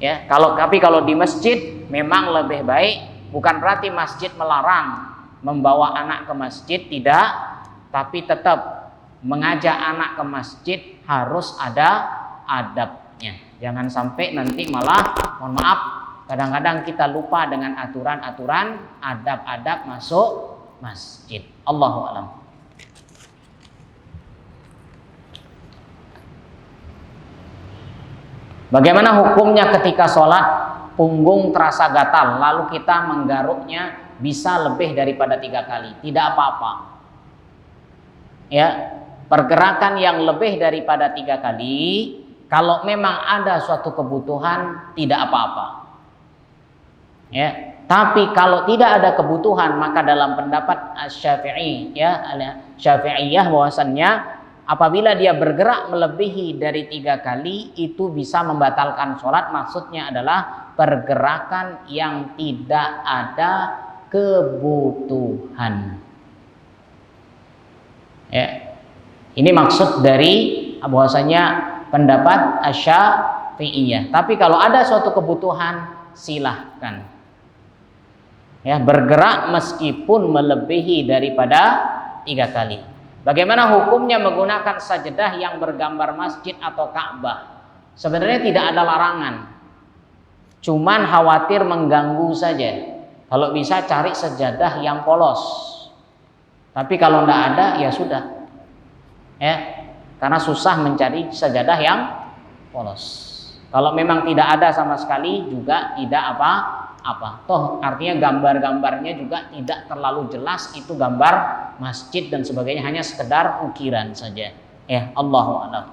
Speaker 1: Ya, tapi kalau di masjid memang lebih baik. Bukan berarti masjid melarang membawa anak ke masjid, tidak, tapi tetap mengajak anak ke masjid harus ada adabnya. Jangan sampai nanti malah, mohon maaf, kadang-kadang kita lupa dengan aturan-aturan adab-adab masuk masjid. Allahu a'lam. Bagaimana hukumnya ketika sholat punggung terasa gatal lalu kita menggaruknya bisa lebih daripada 3 kali? Tidak apa-apa. Ya, pergerakan yang lebih daripada 3 kali, kalau memang ada suatu kebutuhan tidak apa-apa. Ya, tapi kalau tidak ada kebutuhan, maka dalam pendapat Syafi'i, ya, Syafi'iyah bahwasannya apabila dia bergerak melebihi dari 3 kali itu bisa membatalkan sholat. Maksudnya adalah pergerakan yang tidak ada kebutuhan. Ya. Ini maksud dari bahwasanya pendapat Asy-Syafi'iyah. Tapi kalau ada suatu kebutuhan, silahkan. Ya, bergerak meskipun melebihi daripada 3 kali. Bagaimana hukumnya menggunakan sajadah yang bergambar masjid atau Ka'bah? Sebenarnya tidak ada larangan. Cuman khawatir mengganggu saja. Kalau bisa cari sajadah yang polos. Tapi kalau tidak ada, ya sudah. Ya, karena susah mencari sajadah yang polos. Kalau memang tidak ada sama sekali juga tidak apa-apa. Toh artinya gambar-gambarnya juga tidak terlalu jelas itu gambar masjid dan sebagainya, hanya sekedar ukiran saja. Ya, Allahu a'lam.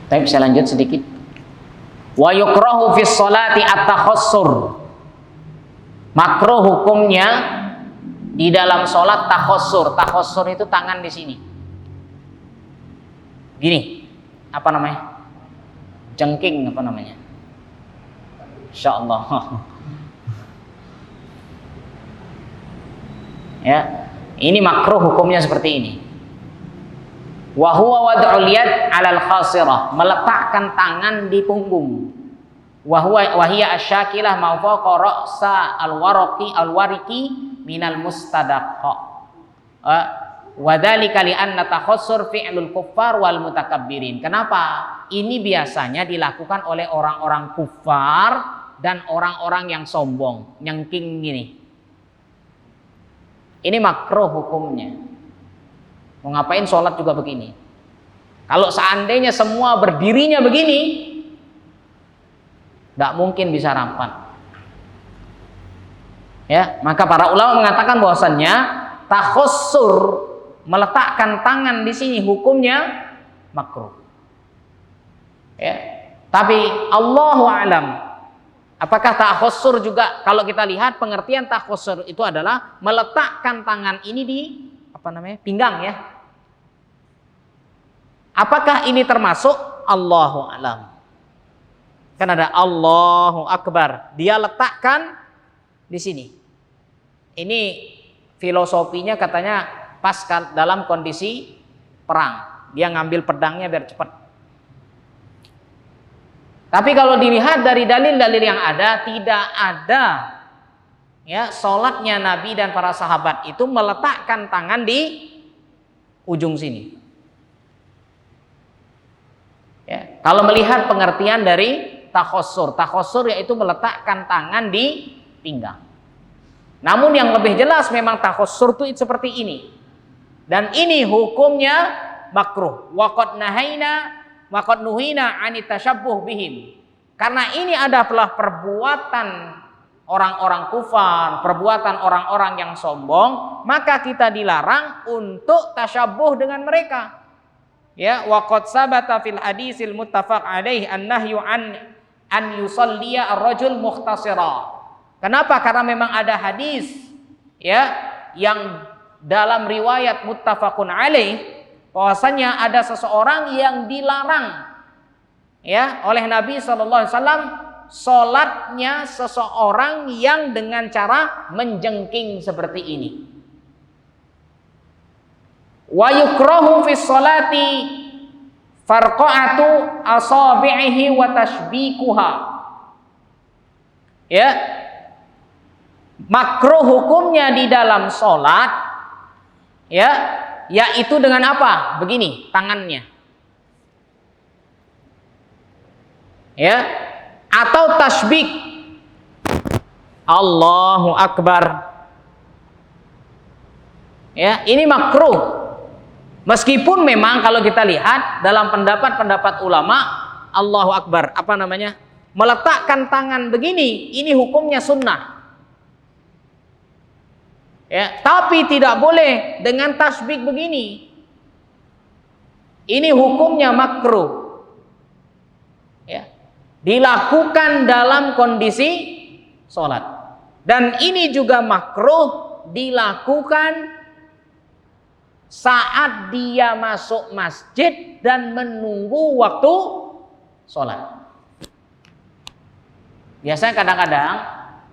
Speaker 1: Tapi saya lanjut sedikit. Wa yukrahu fi sholati at-takhassur. Makruh hukumnya di dalam sholat takhassur. Takhassur itu tangan di sini. Gini, apa namanya? Jengking apa namanya? Insyaallah. Ya, ini makruh hukumnya seperti ini. Wa huwa wad'ul yad 'alal khasirah, meletakkan tangan di punggung. Wa hiya asyakilah ma faqa ra'sa al-wariki minal mustadaqqa. Wa dzalika li anna takhassur fi'lul kuffar wal mutakabbirin. Kenapa? Ini biasanya dilakukan oleh orang-orang kufar dan orang-orang yang sombong, nyengking gini. Ini makruh hukumnya. Mau ngapain sholat juga begini? Kalau seandainya semua berdirinya begini, tidak mungkin bisa rapat. Ya, maka para ulama mengatakan bahwasannya takhassur, meletakkan tangan di sini hukumnya makruh. Ya, tapi Allahu a'lam. Apakah takhassur juga, kalau kita lihat pengertian takhassur itu adalah meletakkan tangan ini di pinggang ya. Apakah ini termasuk? Allahu a'lam. Kan ada Allahu Akbar, dia letakkan di sini. Ini filosofinya katanya pas dalam kondisi perang, dia ngambil pedangnya biar cepat. Tapi kalau dilihat dari dalil-dalil yang ada, tidak ada ya sholatnya Nabi dan para sahabat itu meletakkan tangan di ujung sini. Ya, kalau melihat pengertian dari takhassur yaitu meletakkan tangan di pinggang. Namun yang lebih jelas memang takhassur itu seperti ini. Dan ini hukumnya makruh. Wa qad nuhina 'anit tasyabbuh bihim. Karena ini adalah perbuatan orang-orang kufar, perbuatan orang-orang yang sombong, maka kita dilarang untuk tasyabbuh dengan mereka. Ya, wa qad sabata fil hadisil muttafaq alaihi an-nahyu an yusalliya ar-rajul mukhtasira. Kenapa? Karena memang ada hadis ya yang dalam riwayat muttafaqun alaih bahwasanya ada seseorang yang dilarang ya oleh Nabi sallallahu alaihi wasallam salatnya seseorang yang dengan cara menjengking seperti ini. Wa yukrahu fi sholati farqa'atu asabi'ihi wa tashbikuha. Ya. Makruh hukumnya di dalam sholat ya, yaitu dengan apa? Begini tangannya. Ya. Atau tasbik. Allahu Akbar. Ya, ini makruh. Meskipun memang kalau kita lihat dalam pendapat ulama, Allahu Akbar, meletakkan tangan begini, ini hukumnya sunnah. Ya, tapi tidak boleh dengan tasbih begini. Ini hukumnya makruh. Ya, dilakukan dalam kondisi sholat. Dan ini juga makruh dilakukan saat dia masuk masjid dan menunggu waktu sholat. Biasanya kadang-kadang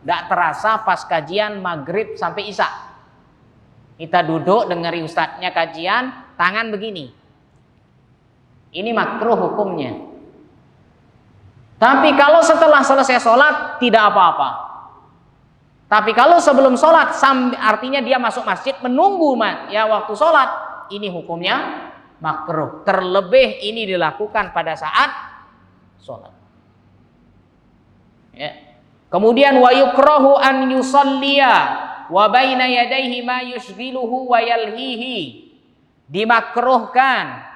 Speaker 1: tidak terasa pas kajian maghrib sampai isya. Kita duduk dengeri ustadznya kajian, tangan begini. Ini makruh hukumnya. Tapi kalau setelah selesai sholat tidak apa-apa. Tapi kalau sebelum sholat, artinya dia masuk masjid menunggu ya waktu sholat, ini hukumnya makruh. Terlebih ini dilakukan pada saat sholat. Ya. Kemudian wa yukrahu an yusalliya wa baina yadayhi ma yushghiluhu wa yalhihi. Dimakruhkan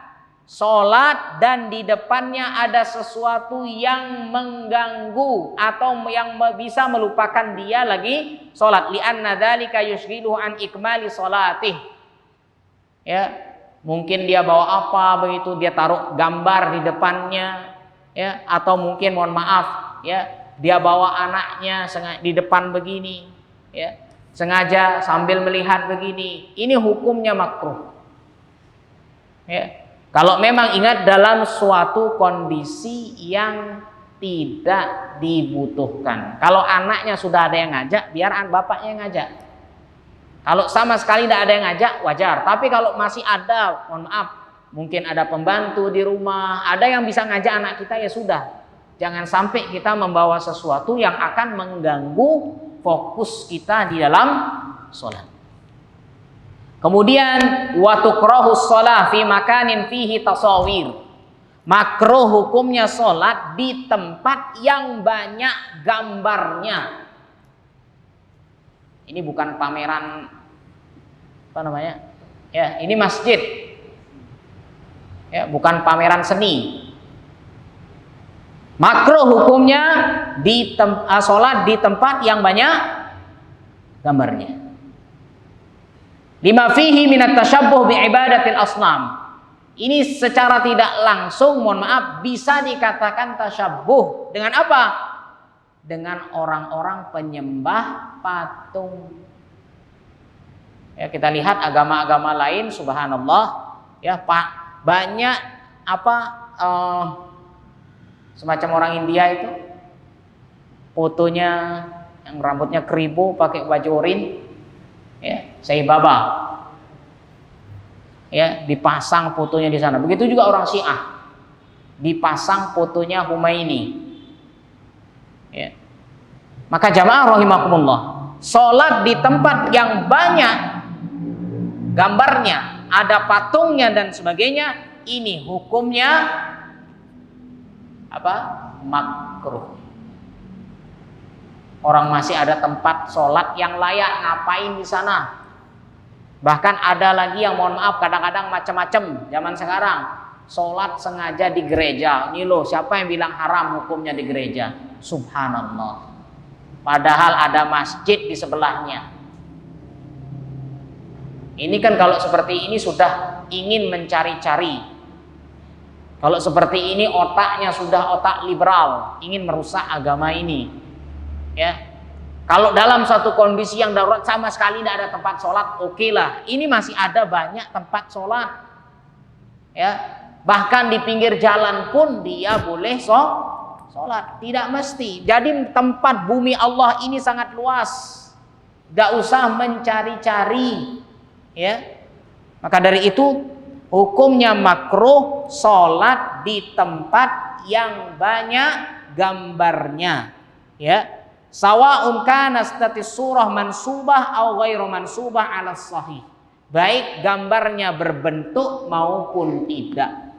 Speaker 1: sholat dan di depannya ada sesuatu yang mengganggu atau yang bisa melupakan dia lagi sholat. Li'anna dzalika yushghiluhu an ikmali sholatih. Ya, Mungkin dia bawa apa begitu, dia taruh gambar di depannya, ya, atau mungkin mohon maaf, ya, dia bawa anaknya di depan begini, ya, sengaja sambil melihat begini. Ini hukumnya makruh. Ya. Kalau memang ingat dalam suatu kondisi yang tidak dibutuhkan. Kalau anaknya sudah ada yang ngajak, biar bapaknya yang ngajak. Kalau sama sekali tidak ada yang ngajak, wajar. Tapi kalau masih ada, mohon maaf, mungkin ada pembantu di rumah, ada yang bisa ngajak anak kita, ya sudah. Jangan sampai kita membawa sesuatu yang akan mengganggu fokus kita di dalam sholat. Kemudian wa tukrahus shalah fi makanin fihi tasawir. Makruh hukumnya sholat di tempat yang banyak gambarnya. Ini bukan pameran apa namanya? Ya, ini masjid. Ya, bukan pameran seni. Makruh hukumnya sholat di tempat yang banyak gambarnya. Lima fihi minat tasyabbuh bi ibadatil asnam. Ini secara tidak langsung, mohon maaf, bisa dikatakan tasyabbuh dengan apa? Dengan orang-orang penyembah patung. Ya, kita lihat agama-agama lain, subhanallah, ya Pak, banyak apa semacam orang India itu, fotonya yang rambutnya keribu pakai baju orin, ya, Sai Baba, ya, dipasang fotonya di sana. Begitu juga orang Syiah, dipasang fotonya Humaini. Ya. Maka jamaah rahimakumullah, sholat di tempat yang banyak gambarnya, ada patungnya dan sebagainya, ini hukumnya apa? Makruh. Orang masih ada tempat sholat yang layak, ngapain di sana? Bahkan ada lagi yang mohon maaf kadang-kadang macam-macam zaman sekarang, sholat sengaja di gereja. Ini loh, siapa yang bilang haram hukumnya di gereja? Subhanallah. Padahal ada masjid di sebelahnya. Ini kan kalau seperti ini sudah ingin mencari-cari. Kalau seperti ini otaknya sudah otak liberal, ingin merusak agama ini. Ya. Kalau dalam satu kondisi yang darurat sama sekali tidak ada tempat sholat, oke lah. Ini masih ada banyak tempat sholat. Ya. Bahkan di pinggir jalan pun dia boleh sholat, tidak mesti. Jadi tempat bumi Allah ini sangat luas, gak usah mencari-cari, ya. Maka dari itu hukumnya makruh sholat di tempat yang banyak gambarnya, ya. Sawa'un kana statis surah mansubah au ghairu mansubah ala sahih, baik gambarnya berbentuk maupun tidak.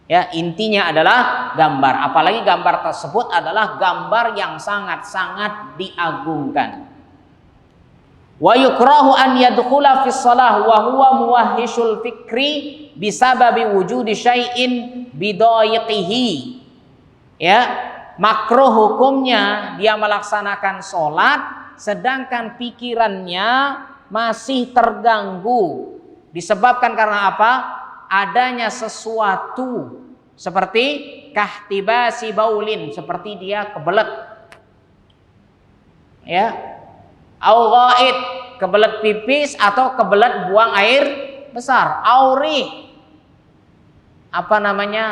Speaker 1: Ya, intinya adalah gambar, apalagi gambar tersebut adalah gambar yang sangat-sangat diagungkan. Wa yukrahu an yadkhula fi shalah wa huwa muwahhishul fikri bisababi wujudi syai'in bidayiqihi. Ya, makruh hukumnya dia melaksanakan sholat sedangkan pikirannya masih terganggu. Disebabkan karena apa? Adanya sesuatu seperti kahtibasi baulin, seperti dia kebelet, ya, au ghaid, kebelet pipis atau kebelet buang air besar, auri, apa namanya,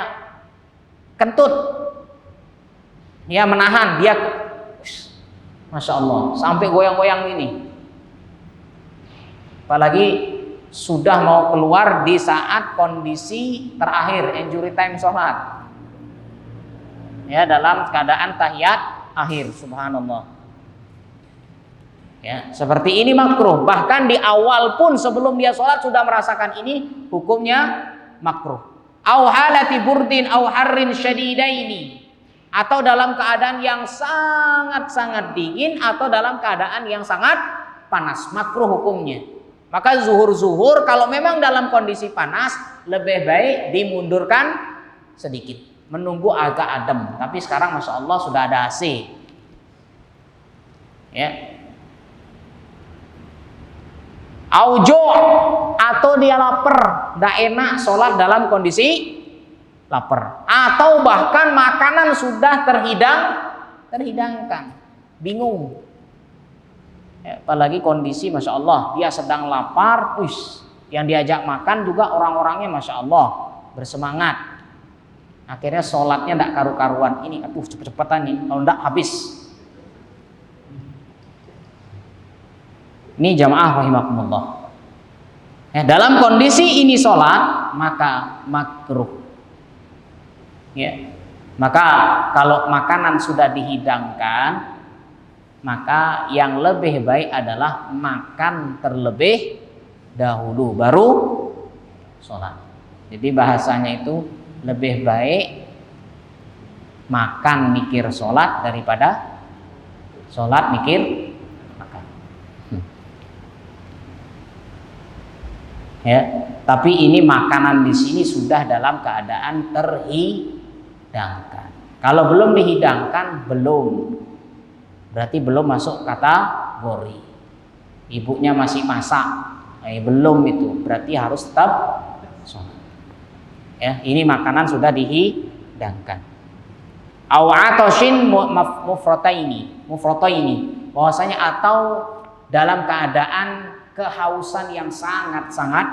Speaker 1: kentut, ya, menahan, dia, masya Allah, sampai goyang-goyang ini. Apalagi sudah mau keluar di saat kondisi terakhir, injury time sholat, ya, dalam keadaan tahiyat akhir, subhanallah. Ya, seperti ini makruh. Bahkan di awal pun sebelum dia sholat sudah merasakan ini, hukumnya makruh. Au halati burdin au harrin syadidaini, atau dalam keadaan yang sangat-sangat dingin atau dalam keadaan yang sangat panas, makruh hukumnya. Maka zuhur kalau memang dalam kondisi panas, lebih baik dimundurkan sedikit, menunggu agak adem. Tapi sekarang masya Allah sudah ada AC, ya. Aujo, atau dia lapar, tidak enak sholat dalam kondisi lapar, atau bahkan makanan sudah terhidangkan, bingung. Apalagi kondisi masya Allah dia sedang lapar, yang diajak makan juga orang-orangnya masya Allah bersemangat. Akhirnya sholatnya tidak karu-karuan. Ini cepet-cepetan nih, kalau tidak habis. Ini jamaah rahimakumullah. Dalam kondisi ini sholat maka makruh. Maka kalau makanan sudah dihidangkan, maka yang lebih baik adalah makan terlebih dahulu baru sholat. Jadi bahasanya itu lebih baik makan mikir sholat daripada sholat mikir makan. Tapi ini makanan di sini sudah dalam keadaan terhidangkan. Kalau belum dihidangkan, berarti belum masuk kategori. Ibunya masih masak, belum itu, berarti harus tetap sholat. Ini makanan sudah dihidangkan. Awatoshin mufrotaini, bahwasanya atau dalam keadaan kehausan yang sangat-sangat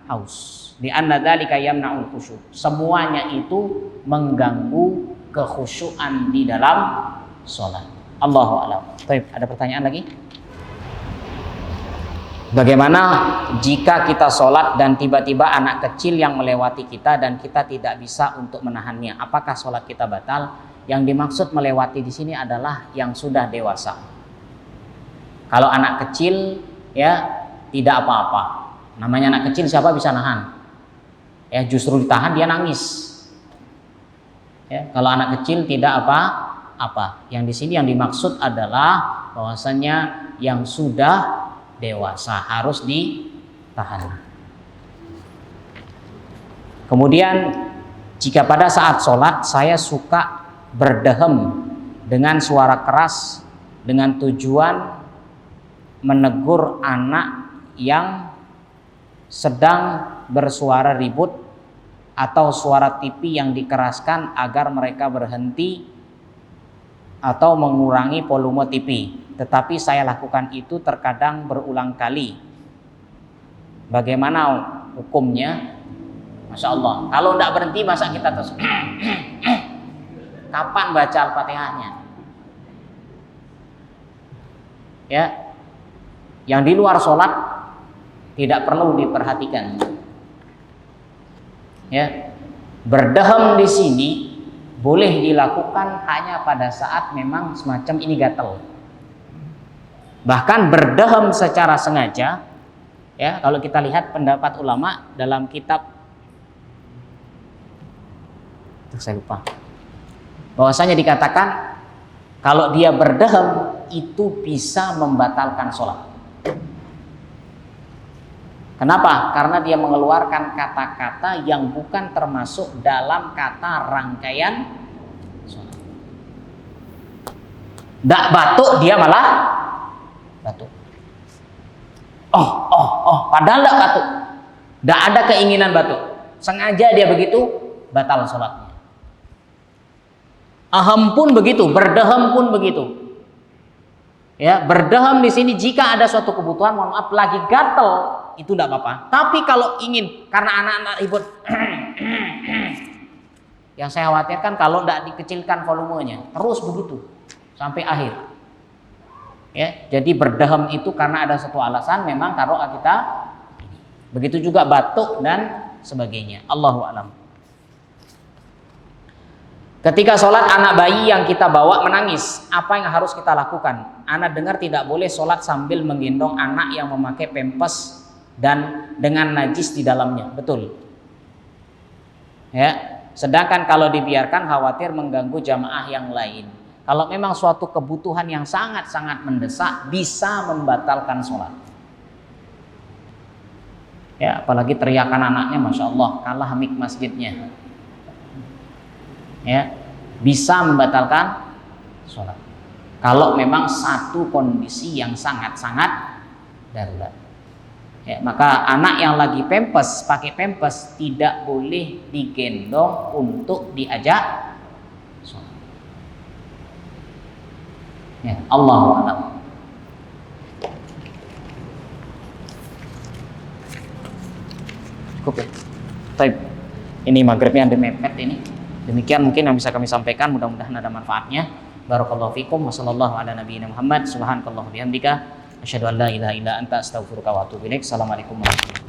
Speaker 1: haus. Di anna dzalika yamna'ul khusyuk. Semuanya itu mengganggu kekhusyuan di dalam sholat. Allahu a'lam. Baik, ada pertanyaan lagi? Bagaimana jika kita sholat dan tiba-tiba anak kecil yang melewati kita dan kita tidak bisa untuk menahannya? Apakah sholat kita batal? Yang dimaksud melewati di sini adalah yang sudah dewasa. Kalau anak kecil tidak apa-apa. Namanya anak kecil, siapa bisa nahan? Justru ditahan dia nangis. Kalau anak kecil tidak apa-apa. Yang di sini yang dimaksud adalah bahwasanya yang sudah dewasa harus ditahan. Kemudian jika pada saat sholat saya suka berdehem dengan suara keras dengan tujuan menegur anak yang sedang bersuara ribut atau suara TV yang dikeraskan agar mereka berhenti atau mengurangi volume TV. Tetapi saya lakukan itu terkadang berulang kali. Bagaimana hukumnya? Masya Allah. Kalau tidak berhenti masa kita terus kapan baca Al-Fatihahnya? Yang di luar sholat tidak perlu diperhatikan. Berdehem di sini boleh dilakukan hanya pada saat memang semacam ini gatel. Bahkan berdehem secara sengaja, kalau kita lihat pendapat ulama dalam kitab, saya lupa, bahwasanya dikatakan kalau dia berdehem itu bisa membatalkan sholat. Kenapa? Karena dia mengeluarkan kata-kata yang bukan termasuk dalam kata rangkaian sholat. Tidak batuk, dia malah batuk. Padahal tidak batuk. Tidak ada keinginan batuk. Sengaja dia begitu, batal sholatnya. Ahem pun begitu, berdehem pun begitu. Berdehem di sini jika ada suatu kebutuhan, mohon maaf, lagi gatel, itu tidak apa-apa. Tapi kalau ingin karena anak-anak ribut, yang saya khawatirkan kalau tidak dikecilkan volumenya, terus begitu sampai akhir. Jadi berdehem itu karena ada satu alasan, memang kalau kita begitu juga batuk dan sebagainya. Allahu a'lam. Ketika sholat anak bayi yang kita bawa menangis, apa yang harus kita lakukan? Anak dengar tidak boleh sholat sambil menggendong anak yang memakai pempes dan dengan najis di dalamnya, betul. Sedangkan kalau dibiarkan khawatir mengganggu jamaah yang lain. Kalau memang suatu kebutuhan yang sangat-sangat mendesak, bisa membatalkan sholat. Apalagi teriakan anaknya, masya Allah, kalah mik masjidnya. Bisa membatalkan sholat. Kalau memang satu kondisi yang sangat-sangat darurat. Ya, maka anak yang lagi pempes, pakai pempes tidak boleh digendong untuk diajak sholat. Ya, Allahu a'lam. Cukup ya. Baik. Ini maghribnya ada mepet ini. Demikian mungkin yang bisa kami sampaikan, mudah-mudahan ada manfaatnya. Barakallahu fikum wa sallallahu ala nabiyyina Muhammad subhanakallahu bihamdika asyhadu an la ilaha illa anta astaghfiruka wa atubu ilaik. Assalamualaikum warahmatullahi wabarakatuh.